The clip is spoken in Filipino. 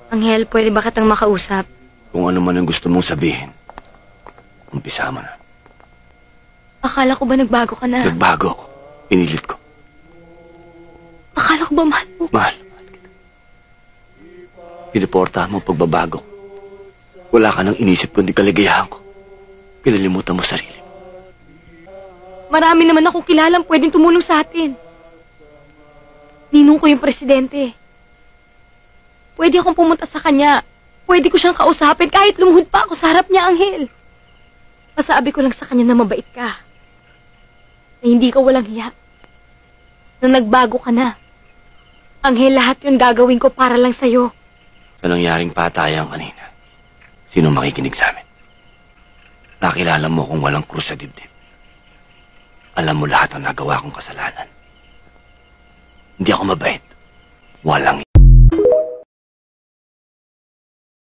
Anghel, pwede ba kitang makausap? Kung ano man ang gusto mong sabihin, umpisa mo na. Akala ko ba nagbago ka na? Nagbago ako. Pinilit ko. Akala ko ba mahal mo? Mahal kita. Piniportahan mo ang pagbabago. Wala ka nang inisip kundi kaligayahan ko. Pinalimutan mo sarili mo. Marami naman akong kilalang pwedeng tumulong sa atin. Ninong ko yung presidente. Pwede akong pumunta sa kanya. Pwede ko siyang kausapin kahit lumuhod pa ako sa harap niya, Anghel. Pasabi ko lang sa kanya na mabait ka. Na hindi ka walang hiya. Na nagbago ka na. Anghel, lahat yun gagawin ko para lang sa'yo. Sa nangyaring patayan kanina, sino makikinig sa amin? Nakilala mo kung walang krus sa dibdib. Alam mo lahat ang nagawa kong kasalanan. Hindi ako mabait. Walang